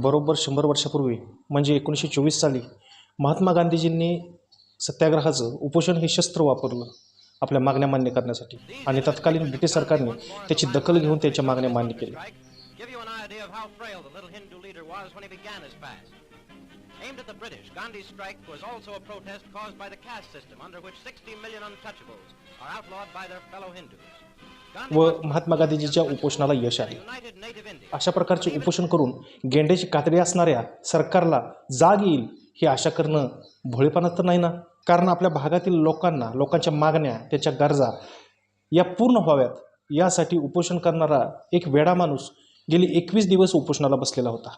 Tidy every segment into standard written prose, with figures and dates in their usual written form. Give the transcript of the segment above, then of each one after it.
बरोबर 100 वर्षापूर्वी म्हणजे 1924 साली महात्मा गांधीजींनी सत्याग्रहाचं उपोषण हे शस्त्र वापरलं आपल्या मागण्या मान्य करण्यासाठी आणि तत्कालीन ब्रिटिश सरकारने त्याची दखल घेऊन त्याच्या मागण्या मान्य केल्या. Aimed at the British, Gandhi's strike was also a protest caused by the caste system under which 60 million untouchables are outlawed by their fellow Hindus. व महात्मा गांधीजीच्या उपोषणाला यश आले. अशा प्रकारचे उपोषण करून गेंड्याची कातडी असणाऱ्या सरकारला जाग येईल ही आशा करणं भोळेपणा तर नाही ना. कारण आपल्या भागातील लोकांच्या मागण्या, त्याच्या गरजा या पूर्ण व्हाव्यात यासाठी उपोषण करणारा एक वेडा माणूस गेली 21 दिवस उपोषणाला बसलेला होता.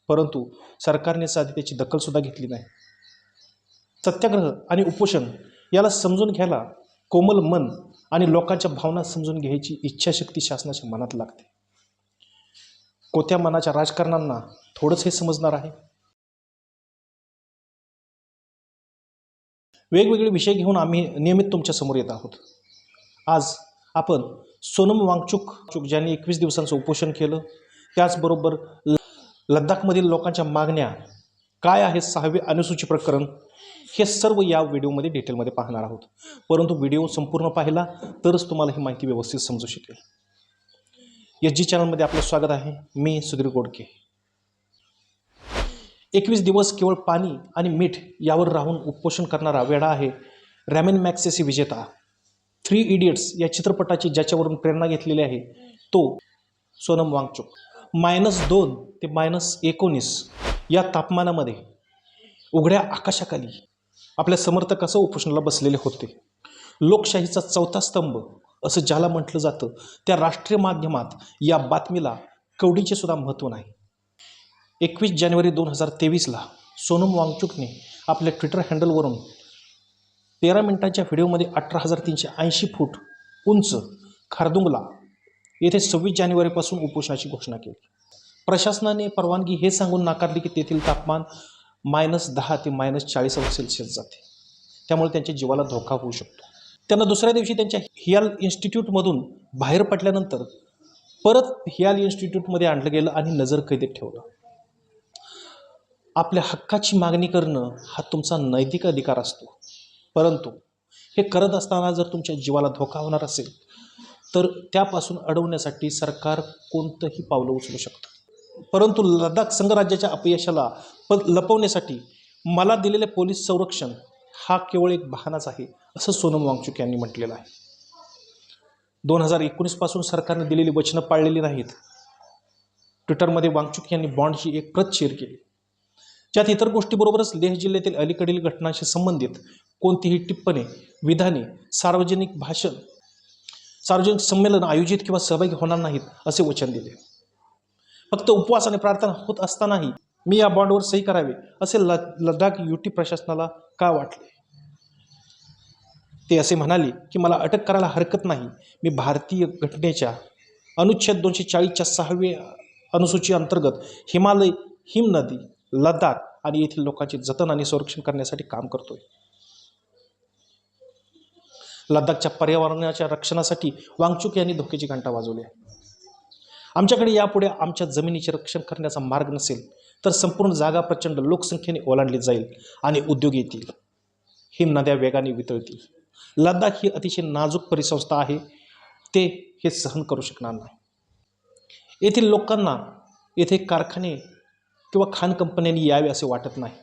परंतु सरकारने साधी त्याची दखलसुद्धा घेतली नाही. सत्याग्रह आणि उपोषण याला समजून घ्यायला कोमल मन आणि लोकांच्या भावना समजून घ्यायची इच्छाशक्ती शासनाच्या मनात लागते. कोत्या मनाच्या राजकारण्यांना थोडंच हे समजणार आहे. वेगवेगळे विषय घेऊन आम्ही नियमित तुमच्या समोर येत आहोत. आज आपण सोनम वांगचुक ज्यांनी 21 दिवसांचं उपोषण केलं, त्याचबरोबर लद्दाखमधील लोकांच्या मागण्या काय आहेत, 6वे अनुसूची प्रकरण, हे सर्व या व्हिडिओमध्ये डिटेलमध्ये पाहणार आहोत. परंतु व्हिडिओ संपूर्ण पाहिला तरच तुम्हाला ही माहिती व्यवस्थित समजू शकेल. SG चॅनलमध्ये आपलं स्वागत आहे. मी सुधीर गोडके. 21 दिवस केवळ पाणी आणि मीठ यावर राहून उपोषण करणारा वेडा आहे रॅमन मॅग्सेसे विजेता. 3 इडियट्स या चित्रपटाची ज्याच्यावरून प्रेरणा घेतलेली आहे तो सोनम वांगचुक. -2 ते -19 या तापमानामध्ये उघड्या आकाशाखाली आपल्या समर्थक असं उपोषणाला बसलेले होते. लोकशाहीचा चौथा स्तंभ असं ज्याला म्हटलं जातं त्या राष्ट्रीय माध्यमात या बातमीला कवडीचे सुद्धा महत्त्व नाही. 21 जानेवारी 2023ला सोनम वांगचुकने आपल्या ट्विटर हँडलवरून 13 मिनिटांच्या व्हिडिओमध्ये 18,380 फूट उंच खारदुंगला येथे 26 जानेवारीपासून उपोषणाची घोषणा केली. प्रशासनाने परवानगी हे सांगून नाकारली की तेथील तापमान -10 ते -40 अंश सेल्सिअस जाते, त्यामुळे त्यांच्या जीवाला धोका होऊ शकतो. त्यांना दुसऱ्या दिवशी त्यांच्या हियाल इन्स्टिट्यूटमधून बाहेर पडल्यानंतर परत हियाल इन्स्टिट्यूटमध्ये आणलं गेलं आणि नजरकैदेत ठेवलं. आपल्या हक्काची मागणी करणं हा तुमचा नैतिक अधिकार असतो, परंतु हे करत असताना जर तुमच्या जीवाला धोका होणार असेल तर त्यापासून अडवण्यासाठी सरकार कोणतंही पावलं उचलू शकतं. परंतु लडाख संघराज्याच्या अपयशाला लपवण्यासाठी मला दिलेले पोलीस संरक्षण हा केवळ एक बहाणाच आहे असं सोनम वांगचुक यांनी म्हटलेलं आहे. 2019 पासून सरकारने दिलेली वचनं पाळलेली नाहीत. ट्विटरमध्ये वांगचुक यांनी बॉन्डची एक प्रत शेअर केली, ज्यात इतर गोष्टीबरोबरच लेह जिल्ह्यातील अलीकडील घटनांशी संबंधित कोणतीही टिप्पणी, विधाने, सार्वजनिक भाषण, सार्वजनिक संमेलन आयोजित किंवा सहभागी होणार नाहीत असे वचन दिले. फक्त उपवास आणि प्रार्थना होत असतानाही मी या बॉन्डवर सही करावे असे लडाख युटी प्रशासनाला का वाटले? ते असे म्हणाले की मला अटक करायला हरकत नाही. मी भारतीय घटनेच्या अनुच्छेद 240च्या 6वे अनुसूची अंतर्गत हिमालय, हिमनदी, लडाख आणि येथील लोकांचे जतन आणि संरक्षण करण्यासाठी काम करतोय. लडाखच्या पर्यावरणाच्या रक्षणासाठी वांगचुक यांनी धोक्याची घंटा वाजवली आहे. आमच्याकडे यापुढे आमच्या जमिनीचे रक्षण करण्याचा मार्ग नसेल तर संपूर्ण जागा प्रचंड लोकसंख्येने ओलांडली जाईल आणि उद्योग येतील. हिमनद्या वेगाने वितळतील. लडाख ही अतिशय नाजूक परिसंस्था आहे, ते हे सहन करू शकणार नाही. येथील लोकांना येथे कारखाने किंवा खाण कंपन्यांनी यावे असे वाटत नाही.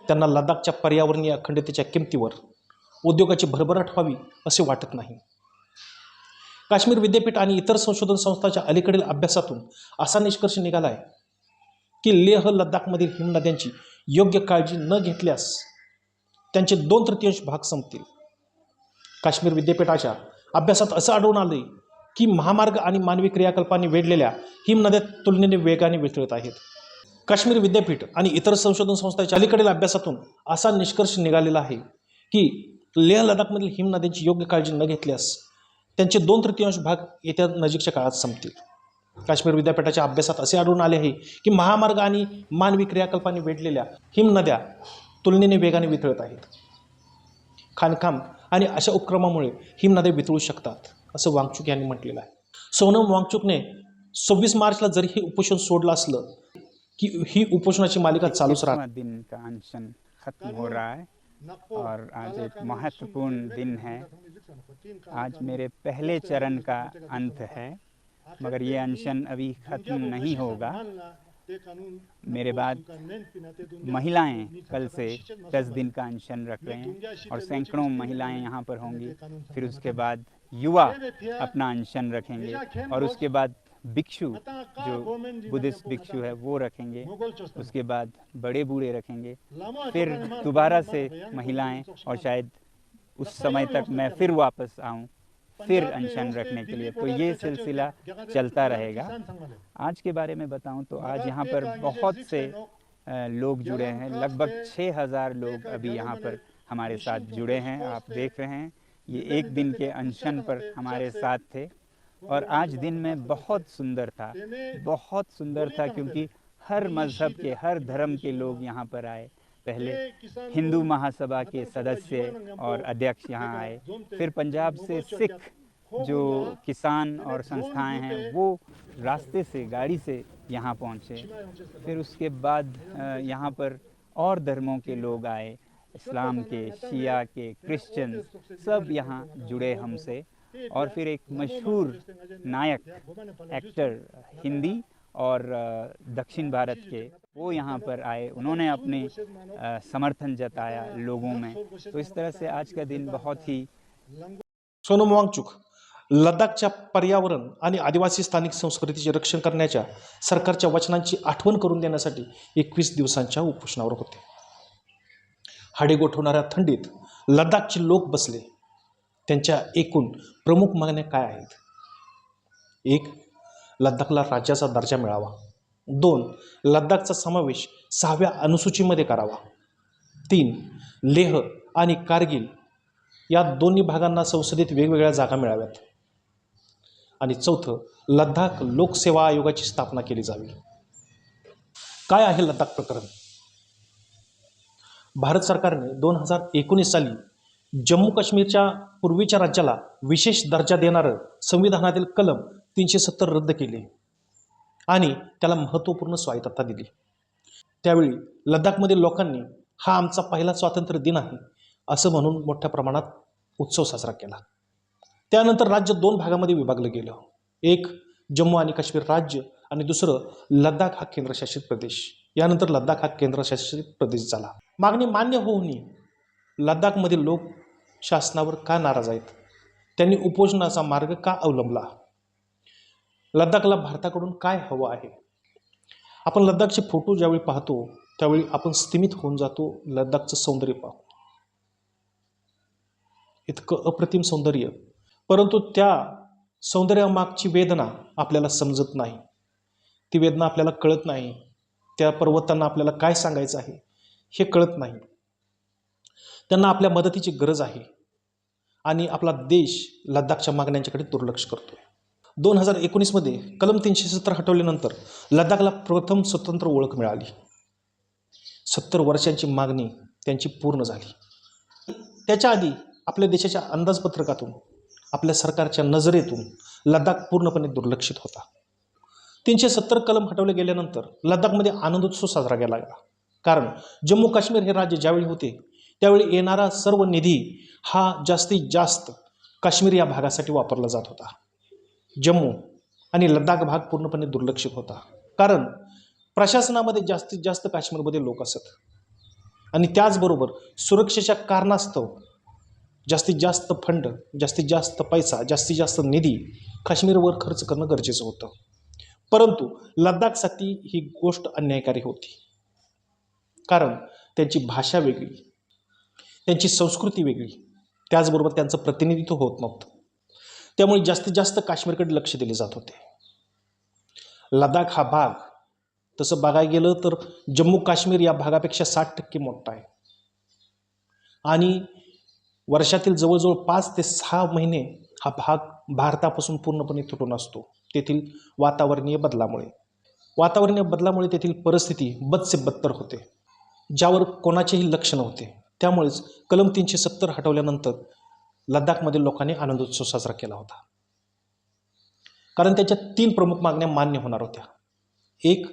त्यांना लडाखच्या पर्यावरणीय अखंडतेच्या किमतीवर उद्योगाची भरभराट व्हावी असे वाटत नाही. काश्मीर विद्यापीठ आणि इतर संशोधन संस्थांच्या अलीकडील अभ्यासातून असा निष्कर्ष निघाला आहे की लेह लडाखमधील हिमनद्यांची योग्य काळजी न घेतल्यास त्यांचे 2/3 भाग संपतील. काश्मीर विद्यापीठाच्या अभ्यासात असं आढळून आले की महामार्ग आणि मानवी क्रियाकल्पांनी वेढलेल्या हिमनद्या तुलनेने वेगाने वितळत आहेत. काश्मीर विद्यापीठ आणि इतर संशोधन संस्थांच्या अलीकडील अभ्यासातून असा निष्कर्ष निघालेला आहे की लेह लडाखमधील हिमनद्यांची योग्य काळजी न घेतल्यास त्यांचे 2/3 भाग येत्या नजीकच्या काळात संपतील. काश्मीर विद्यापीठाच्या अभ्यासात असे आढळून आले आहे की महामार्ग आणि मानवी क्रियाकल्पांनी वेढलेल्या हिमनद्या तुलनेने वेगाने वितळत आहेत. खाणकाम आणि अशा उपक्रमामुळे हिमनद्या वितळू शकतात असं वांगचुक यांनी म्हटलेलं आहे. सोनम वांगचुकने 26 मार्चला जरी हे उपोषण सोडलं असलं की ही उपोषणाची मालिका चालूच राहणार. 21वां दिन का अनशन खत्म हो रहा है और आज एक महत्वपूर्ण दिन है। आज मेरे पहले चरण का अंत है, मगर ये अनशन अभी खत्म नहीं होगा। मेरे बाद महिलाएं कल से 10 दिन का अनशन रख रहे हैं और सैकड़ों महिलाएं यहाँ पर होंगी। फिर उसके बाद युवा अपना अनशन रखेंगे और उसके बाद भिक्षु जो बुद्धिस्ट भिक्षु है वो रखेंगे, उसके बाद बड़े बूढ़े रखेंगे, फिर दोबारा से महिलाएं और शायद उस समय तक मैं फिर वापस आऊं फिर अनशन रखने के लिए। तो ये सिलसिला चलता रहेगा। आज के बारे में बताऊं तो आज यहाँ पर बहुत से लोग जुड़े हैं, लगभग 6000 लोग अभी यहाँ पर हमारे साथ जुड़े हैं। आप देख रहे हैं ये एक दिन के अनशन पर हमारे साथ थे और आज दिन में बहुत सुंदर था क्योंकि हर मज़हब के, हर धर्म के लोग यहाँ पर आए। पहले हिंदू महासभा के सदस्य और अध्यक्ष यहाँ आए, फिर पंजाब से सिख जो किसान और संस्थाएं हैं वो रास्ते से, गाड़ी से यहाँ पहुँचे। फिर उसके बाद यहाँ पर और धर्मों के लोग आए, इस्लाम के, शिया के, क्रिश्चियन, सब यहाँ जुड़े हमसे। और फिर एक मशहूर नायक, एक्टर, हिंदी और दक्षिण भारत के, वो यहाँ पर आए। उन्होंने अपने समर्थन जताया लोगों में। तो इस तरह से आज का दिन बहुत ही. सोनम वांगचुक लडाखच्या पर्यावरण आणि आदिवासी स्थानिक संस्कृतीचे रक्षण करण्याच्या सरकारच्या वचनांची आठवण करून देण्यासाठी 21 दिवसांच्या उपोषणावर होते. हाडे गोठवणाऱ्या थंडीत लडाखचे लोक बसले. त्यांच्या एकूण प्रमुख मागण्या काय आहेत? 1. लडाखला राज्याचा दर्जा मिळावा. 2. लडाखचा समावेश 6व्या अनुसूचीमध्ये करावा. 3. लेह आणि कारगिल या दोन्ही भागांना संसदेत वेगवेगळ्या जागा मिळाव्यात. आणि 4. लडाख लोकसेवा आयोगाची स्थापना केली जावी. काय आहे लडाख प्रकरण? भारत सरकारने 2019 साली जम्मू काश्मीरच्या पूर्वीच्या राज्याला विशेष दर्जा देणारं संविधानातील कलम 370 रद्द केले आणि त्याला महत्त्वपूर्ण स्वायत्तता दिली. त्यावेळी लडाखमधील लोकांनी हा आमचा पहिला स्वातंत्र्य दिन आहे असं म्हणून मोठ्या प्रमाणात उत्सव साजरा केला. त्यानंतर राज्य 2 भागामध्ये विभागलं गेलं. एक जम्मू आणि काश्मीर राज्य आणि दुसरं लडाख हा केंद्रशासित प्रदेश. यानंतर लडाख हा केंद्रशासित प्रदेश झाला. मागणी मान्य होऊनही लडाखमधील लोक शासनावर का नाराज आहेत? त्यांनी उपोषणाचा मार्ग का अवलंबला? लडाखला भारताकडून काय हवं आहे? आपण लडाखचे फोटो ज्यावेळी पाहतो त्यावेळी आपण स्तिमित होऊन जातो. लडाखचं सौंदर्य पाहू, इतकं अप्रतिम सौंदर्य, परंतु त्या सौंदर्यामागची वेदना आपल्याला समजत नाही. ती वेदना आपल्याला कळत नाही. त्या पर्वतांना आपल्याला काय सांगायचं आहे हे कळत नाही. त्यांना आपल्या मदतीची गरज आहे आणि आपला देश लडाखच्या मागण्यांच्याकडे दुर्लक्ष करतो. 2019 मध्ये कलम 370 हटवल्यानंतर लडाखला प्रथम स्वतंत्र ओळख मिळाली. 70 वर्षांची मागणी त्यांची पूर्ण झाली. त्याच्या आधी आपल्या देशाच्या अंदाजपत्रकातून, आपल्या सरकारच्या नजरेतून लडाख पूर्णपणे दुर्लक्षित होता. 370 कलम हटवले गेल्यानंतर लडाखमध्ये आनंदोत्सव साजरा केला गेला. कारण जम्मू काश्मीर हे राज्य ज्यावेळी होते त्यावेळी येणारा सर्व निधी हा जास्तीत जास्त काश्मीर या भागासाठी वापरला जात होता. जम्मू आणि लडाख भाग पूर्णपणे दुर्लक्षित होता. कारण प्रशासनामध्ये जास्तीत जास्त काश्मीरमध्ये लोक असत आणि त्याचबरोबर सुरक्षेच्या कारणास्तव जास्तीत जास्त फंड, जास्तीत जास्त पैसा, जास्तीत जास्त निधी काश्मीरवर खर्च करणं गरजेचं होतं. परंतु लडाखसाठी ही गोष्ट अन्यायकारी होती. कारण त्यांची भाषा वेगळी, त्यांची संस्कृती वेगळी, त्याचबरोबर त्यांचं प्रतिनिधित्व होत नव्हतं. त्यामुळे जास्तीत जास्त काश्मीरकडे लक्ष दिले जात होते. लडाख हा भाग तसं बघायला गेलं तर जम्मू काश्मीर या भागापेक्षा 60% मोठा आहे आणि वर्षातील जवळजवळ 5 ते 6 महिने हा भाग भारतापासून पूर्णपणे तुटून असतो. तेथील वातावरणीय बदलामुळे तेथील परिस्थिती बदसे बदतर होते, ज्यावर कोणाचेही लक्ष नव्हते. त्यामुळेच कलम 370 हटवल्यानंतर लडाखमधील लोकांनी आनंदोत्सव साजरा केला होता. कारण त्याच्या 3 प्रमुख मागण्या मान्य होणार होत्या. 1.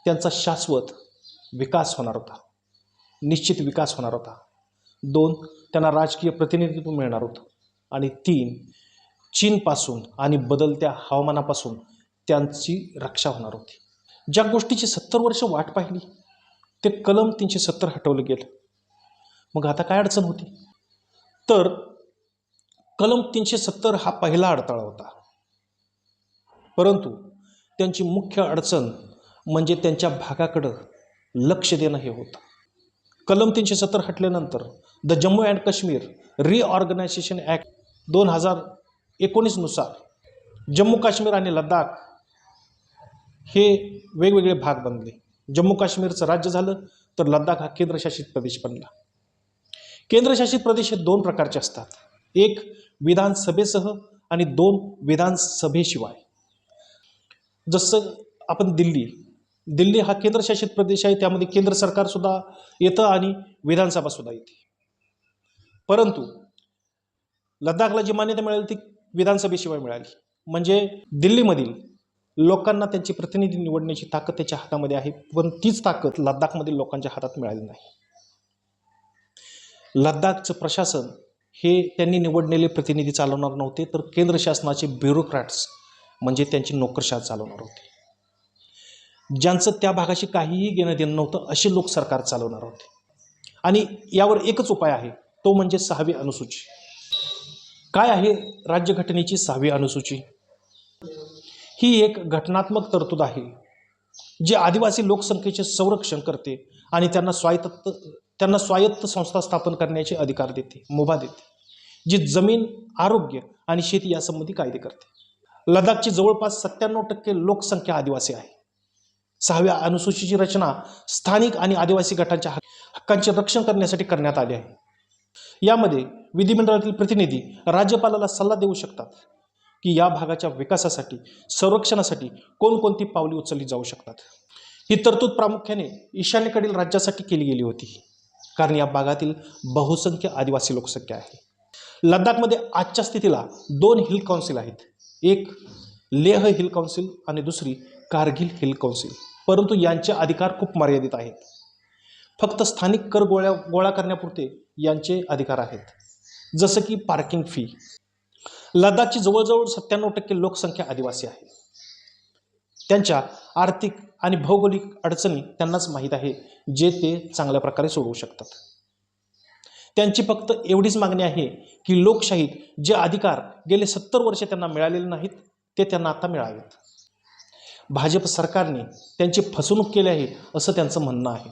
त्यांचा शाश्वत विकास होणार होता, निश्चित विकास होणार होता. 2 त्यांना राजकीय प्रतिनिधित्व मिळणार होतं. आणि 3 चीनपासून आणि बदलत्या हवामानापासून त्यांची रक्षा होणार होती. ज्या गोष्टीची 70 वर्ष वाट पाहिली ते कलम 370 हटवलं गेलं. मग आता काय अडचण होती? तर कलम 370 हा पहिला अडथळा होता. परंतु त्यांची मुख्य अडचण म्हणजे त्यांच्या भागाकडं लक्ष देणं हे होतं. कलम 370 हटल्यानंतर the Jammu and Kashmir reorganisation act 2019 नुसार जम्मू काश्मीर आणि लडाख हे वेगवेगळे भाग बनले. जम्मू काश्मीरचं राज्य झालं तर लडाख हा केंद्रशासित प्रदेश बनला. केंद्रशासित प्रदेश हे 2 प्रकारचे असतात, एक विधानसभेसह आणि 2 विधानसभेशिवाय. जसं आपण दिल्ली हा केंद्रशासित प्रदेश आहे, त्यामध्ये केंद्र सरकारसुद्धा येतं आणि विधानसभासुद्धा येते. परंतु लडाखला जी मान्यता मिळाली ती विधानसभेशिवाय मिळाली. म्हणजे दिल्लीमधील लोकांना त्यांचे प्रतिनिधी निवडण्याची ताकद त्याच्या हातामध्ये आहे, पण तीच ताकद लडाखमधील लोकांच्या हातात मिळाली नाही. लडाखचं प्रशासन हे त्यांनी निवडलेले प्रतिनिधी चालवणार नव्हते, तर केंद्र शासनाचे ब्युरोक्रॅट्स म्हणजे त्यांची नोकरशाह चालवणार होते. ज्यांचं त्या भागाशी काहीही घेणं देणं नव्हतं असे लोक सरकार चालवणार होते. आणि यावर एकच उपाय आहे, तो म्हणजे 6वी अनुसूची. काय आहे राज्यघटनेची 6वी अनुसूची? ही एक घटनात्मक तरतूद आहे जी आदिवासी लोकसंख्येचे संरक्षण करते आणि त्यांना स्वायत्त संस्था स्थापन करण्याचे अधिकार देते, मुभा देते, जी जमीन, आरोग्य आणि शेती यासंबंधी कायदे करते. लडाखची जवळपास 97% लोकसंख्या आदिवासी आहे. 6व्या अनुसूचीची रचना स्थानिक आणि आदिवासी गटांच्या हक्कांचे रक्षण करण्यासाठी करण्यात आली आहे. यामध्ये विधिमंडळातील प्रतिनिधी राज्यपालाला सल्ला देऊ शकतात की या भागाच्या विकासासाठी, संरक्षणासाठी कोणकोणती पावले उचलली जाऊ शकतात. ही तरतूद प्रामुख्याने ईशान्येकडील राज्यासाठी केली गेली होती, कारण या भागातील बहुसंख्य आदिवासी लोकसंख्या आहे. लडाखमध्ये आजच्या स्थितीला 2 हिल काउन्सिल आहेत, एक लेह हिल काउन्सिल आणि दुसरी कारगिल हिल काउन्सिल. परंतु यांचे अधिकार खूप मर्यादित आहेत. फक्त स्थानिक कर गोळा करण्यापुरते यांचे अधिकार आहेत, जसं की पार्किंग फी. लडाखची जवळजवळ 97% लोकसंख्या आदिवासी आहे. त्यांच्या आर्थिक आणि भौगोलिक अडचणी त्यांनाच माहीत आहे, जे ते चांगल्या प्रकारे सोडवू शकतात. त्यांची फक्त एवढीच मागणी आहे की लोकशाहीत जे अधिकार गेले 70 वर्ष त्यांना मिळालेले नाहीत ते त्यांना आता मिळावेत. भाजप सरकारने त्यांची फसवणूक केली आहे असं त्यांचं म्हणणं आहे.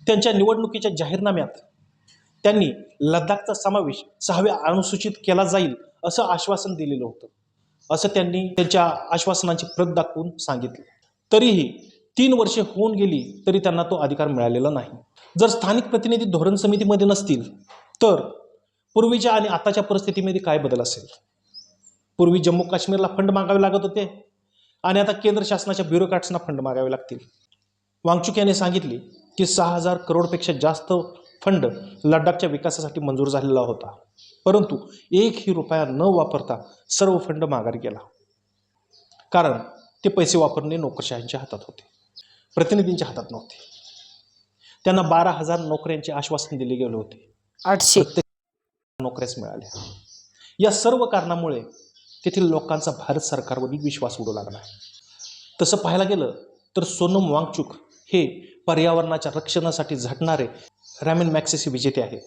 त्यांच्या निवडणुकीच्या जाहीरनाम्यात त्यांनी लडाखचा समावेश 6व्या अनुसूचित केला जाईल असं आश्वासन दिलेलं होतं, असं त्यांनी त्यांच्या आश्वासनांची प्रत दाखवून सांगितले. तरीही 3 वर्षे होऊन गेली तरी त्यांना तो अधिकार मिळालेला नाही. जर स्थानिक प्रतिनिधी धोरण समितीमध्ये नसतील तर पूर्वीच्या आणि आताच्या परिस्थितीमध्ये काय बदल असेल? पूर्वी जम्मू काश्मीरला फंड मागावे लागत होते आणि आता केंद्र शासनाच्या ब्युरोक्रॅट्सना फंड मागावे लागतील. वांगचुक यांनी सांगितले की 6,000 करोडपेक्षा जास्त फंड लडाखच्या विकासासाठी मंजूर झालेला होता, परंतु 1ही रुपया न वापरता सर्व फंड माघारी गेला, कारण ते पैसे वापरणे नोकरशाहींच्या हातात होते, प्रतिनिधींच्या हातात नव्हते. त्यांना 12,000 नोकऱ्यांचे आश्वासन दिले गेले होते, 800 नोकऱ्याच मिळाल्या. या सर्व कारणामुळे तेथील लोकांचा भारत सरकारवरील विश्वास उडू लागला. तसं पाहायला गेलं तर सोनम वांगचुक हे पर्यावरणाच्या रक्षणासाठी झटणारे रॅमन मॅग्सेसे विजेते आहेत.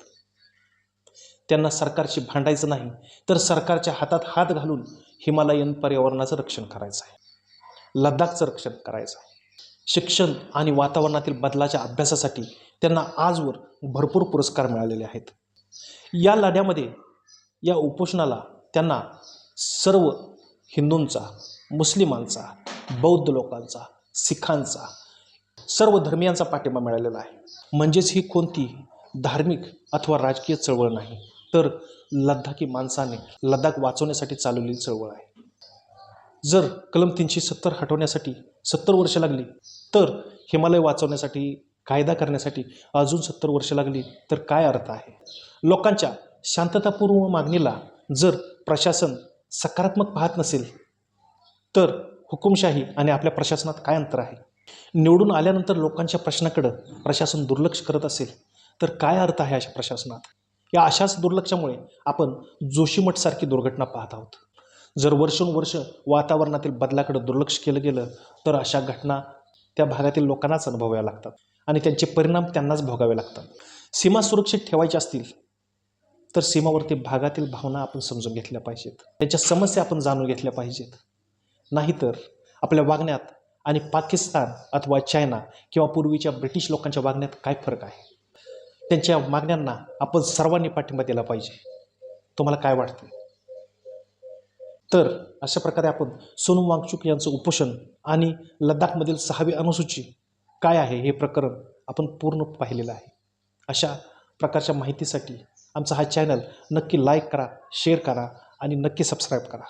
त्यांना सरकारशी भांडायचं नाही, तर सरकारच्या हातात हात घालून हिमालयन पर्यावरणाचं रक्षण करायचं आहे, लडाखचं रक्षण करायचं आहे. शिक्षण आणि वातावरणातील बदलाच्या अभ्यासासाठी त्यांना आजवर भरपूर पुरस्कार मिळालेले आहेत. या लढ्यामध्ये, या उपोषणाला त्यांना सर्व हिंदूंचा, मुस्लिमांचा, बौद्ध लोकांचा, सिखांचा, सर्व धर्मियांचा पाठिंबा मिळालेला आहे. म्हणजेच ही कोणती धार्मिक अथवा राजकीय चळवळ नाही, तर लडाखी माणसाने लडाख वाचवण्यासाठी चालवलेली चळवळ आहे. जर कलम 370 हटवण्यासाठी 70 वर्ष लागली, तर हिमालय वाचवण्यासाठी, कायदा करण्यासाठी अजून 70 वर्ष लागली, तर काय अर्थ आहे? लोकांच्या शांततापूर्व मागणीला जर प्रशासन सकारात्मक पाहत नसेल, तर हुकुमशाही आणि आपल्या प्रशासनात काय अंतर आहे? निवडून आल्यानंतर लोकांच्या प्रश्नाकडं प्रशासन दुर्लक्ष करत असेल तर काय अर्थ आहे अशा प्रशासनात? या अशाच दुर्लक्षामुळे आपण जोशीमठसारखी दुर्घटना पाहत आहोत. जर वर्षोनवर्ष वातावरणातील बदलाकडे दुर्लक्ष केलं गेलं तर अशा घटना त्या भागातील लोकांनाच अनुभवाव्या लागतात आणि त्यांचे परिणाम त्यांनाच भोगावे लागतात. सीमा सुरक्षित ठेवायच्या असतील तर सीमावर्ती भागातील भावना आपण समजून घेतल्या पाहिजेत, त्यांच्या समस्या आपण जाणून घेतल्या पाहिजेत. नाहीतर आपल्या वागण्यात आणि पाकिस्तान अथवा चायना किंवा पूर्वीच्या ब्रिटिश लोकांच्या वागण्यात काय फरक आहे? त्यांच्या मागण्यांना आपण सर्वांनी पाठिंबा दिला पाहिजे. तुम्हाला काय वाटते? तर अशा प्रकारे आपण सोनम वांगचुक यांचं उपोषण आणि लडाखमधील 6वी अनुसूची काय आहे हे प्रकरण आपण पूर्ण पाहिलेलं आहे. अशा प्रकारच्या माहितीसाठी आमचा हा चॅनल नक्की लाईक करा, शेअर करा आणि नक्की सबस्क्राईब करा.